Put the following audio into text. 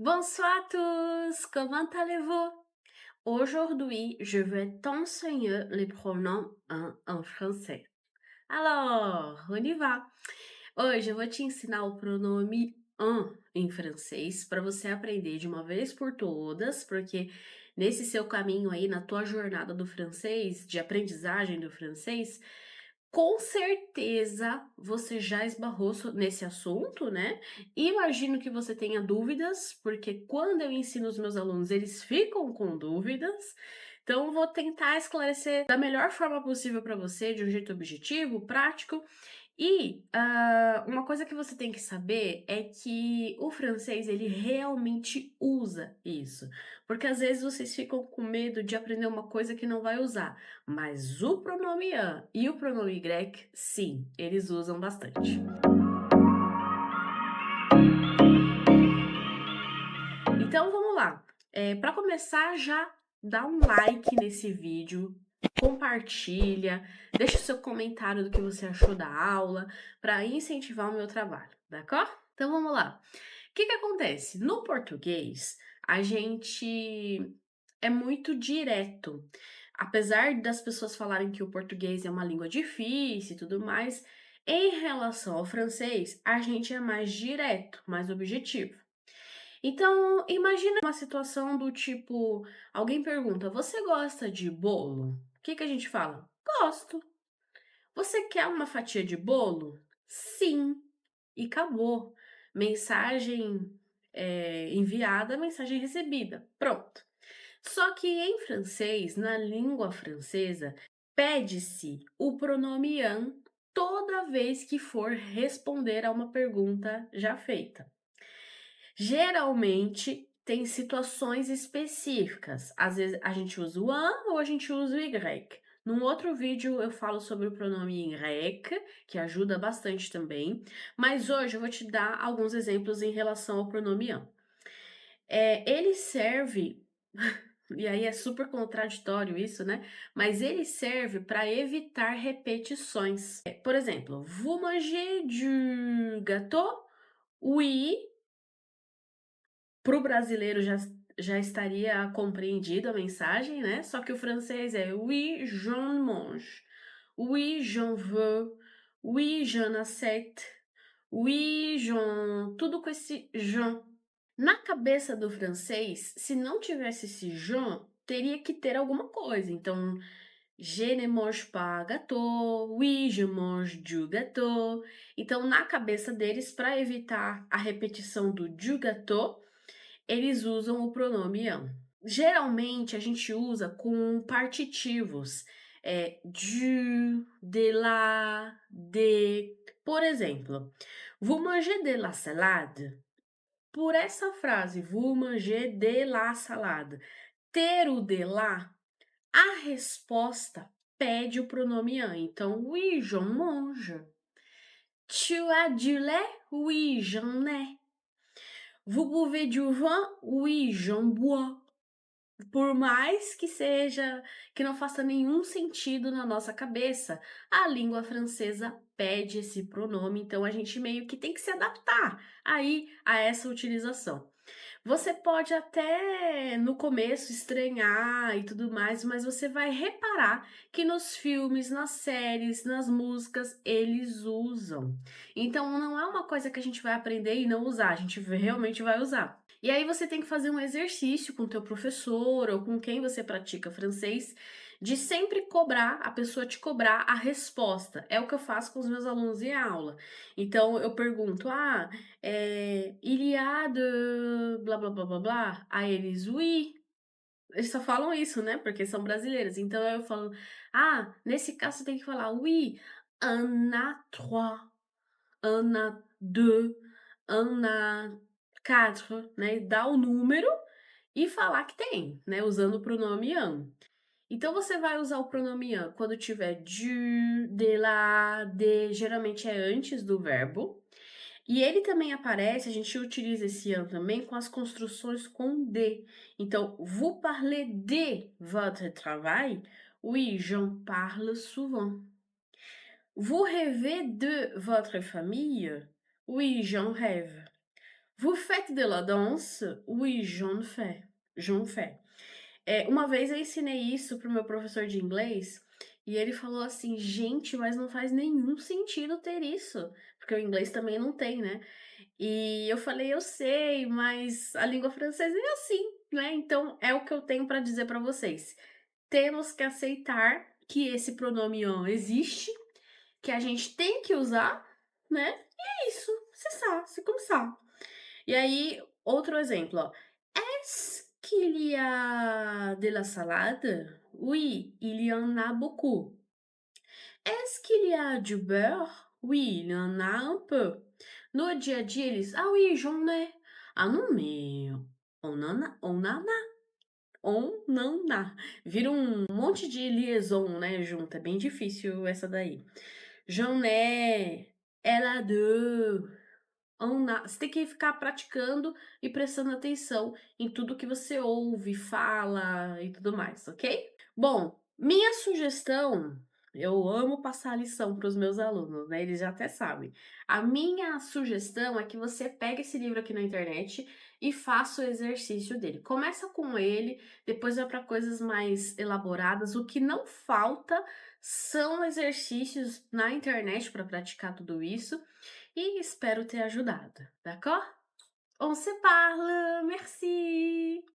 Bonsoir tous, comment allez-vous? Aujourd'hui, je vais t'enseigner les pronoms en français. Alors, on y va! Hoje eu vou te ensinar o pronome un em francês para você aprender de uma vez por todas, porque nesse seu caminho aí, na tua jornada do francês, de aprendizagem do francês, com certeza você já esbarrou nesse assunto, né? Imagino que você tenha dúvidas, porque quando eu ensino os meus alunos, eles ficam com dúvidas. Então, vou tentar esclarecer da melhor forma possível para você, de um jeito objetivo, prático e, uma coisa que você tem que saber é que o francês ele realmente usa isso, porque às vezes vocês ficam com medo de aprender uma coisa que não vai usar, mas o pronome "un" e o pronome "grec", sim, eles usam bastante. Então vamos lá, pra começar já dá um like nesse vídeo, compartilha, deixa o seu comentário do que você achou da aula, para incentivar o meu trabalho, d'accord? Então vamos lá. O que que acontece? No português, a gente é muito direto. Apesar das pessoas falarem que o português é uma língua difícil e tudo mais, em relação ao francês, a gente é mais direto, mais objetivo. Então, imagina uma situação do tipo, alguém pergunta: "Você gosta de bolo?" O que que a gente fala? "Gosto." "Você quer uma fatia de bolo?" "Sim." E acabou. Mensagem, enviada, mensagem recebida, pronto. Só que em francês, na língua francesa, pede-se o pronome "un" toda vez que for responder a uma pergunta já feita. Geralmente, tem situações específicas, às vezes a gente usa o "un" ou a gente usa o "y". Num outro vídeo eu falo sobre o pronome "grec", que ajuda bastante também, mas hoje eu vou te dar alguns exemplos em relação ao pronome "un". Ele serve e aí é super contraditório isso, né, mas ele serve para evitar repetições. Por exemplo: "Vous mangez du gâteau?" "Oui." Para o brasileiro já estaria compreendido a mensagem, né, só que o francês é "Oui, j'en mange." "Oui, j'en veux." "Oui, j'en achète." "Oui, j'en" tudo com esse "j'en". Na cabeça do francês, se não tivesse esse "j'en", teria que ter alguma coisa, então: "Je ne mange pas gâteau." "Oui, je mange du gâteau." Então, na cabeça deles, para evitar a repetição do "du gâteau", eles usam o pronome "un". Geralmente, a gente usa com partitivos, du, de la, de. Por exemplo: "Vous mangez de la salade?" Por essa frase, "Vous mangez de la salade", ter o de lá, a resposta pede o pronome "un", então: "Oui, j'en mange." "Tu as du lait?" "Oui, j'en ai." "Vous buvez du vin?" "Oui, j'en bois." Por mais que não faça nenhum sentido na nossa cabeça, a língua francesa pede esse pronome, então a gente meio que tem que se adaptar aí a essa utilização. Você pode até no começo estranhar e tudo mais, mas você vai reparar que nos filmes, nas séries, nas músicas, eles usam. Então não é uma coisa que a gente vai aprender e não usar, a gente realmente vai usar. E aí você tem que fazer um exercício com o teu professor ou com quem você pratica francês, de sempre cobrar, a pessoa te cobrar a resposta. É o que eu faço com os meus alunos em aula. Então eu pergunto: "Il y a de blá blá blá blá blá?" Aí eles: "Oui." Eles só falam isso, né, porque são brasileiros. Então eu falo: nesse caso você tem que falar: "Oui, un a trois, un a deux, un a quatre", né, e dar o número e falar que tem, né, usando o pronome "un". Então você vai usar o pronome "un" quando tiver du, de la, de, geralmente é antes do verbo. E ele também aparece, a gente utiliza esse "un" também com as construções com "de". Então: "Vous parlez de votre travail?" "Oui, j'en parle souvent." "Vous rêvez de votre famille?" "Oui, j'en rêve." Vous faites de la danse? Oui, j'en fais. J'en fais. Uma vez eu ensinei isso para o meu professor de inglês, e ele falou assim: "Gente, mas não faz nenhum sentido ter isso", porque o inglês também não tem, né. E eu falei: "Eu sei, mas a língua francesa é assim, né, então é o que eu tenho para dizer para vocês. Temos que aceitar que esse pronome en existe, que a gente tem que usar, né, e é isso, c'est comme ça". E aí, outro exemplo, ó: "Est-ce qu'il y a de la salade? Oui, il y en a beaucoup. Est-ce qu'il y a du beurre? Oui, il y en a un peu". No dia a dia eles: "Ah oui, j'en ai". Ah non, mais on en a. Vira um monte de liaison, né, junto, é bem difícil essa daí. J'en ai, elle a 2. Você tem que ficar praticando e prestando atenção em tudo que você ouve, fala e tudo mais, ok? Bom, minha sugestão, eu amo passar a lição para os meus alunos, né? Eles já até sabem. A minha sugestão é que você pegue esse livro aqui na internet e faça o exercício dele. Começa com ele, depois vai para coisas mais elaboradas. O que não falta são exercícios na internet para praticar tudo isso e espero ter ajudado, d'accord? On se parle, merci!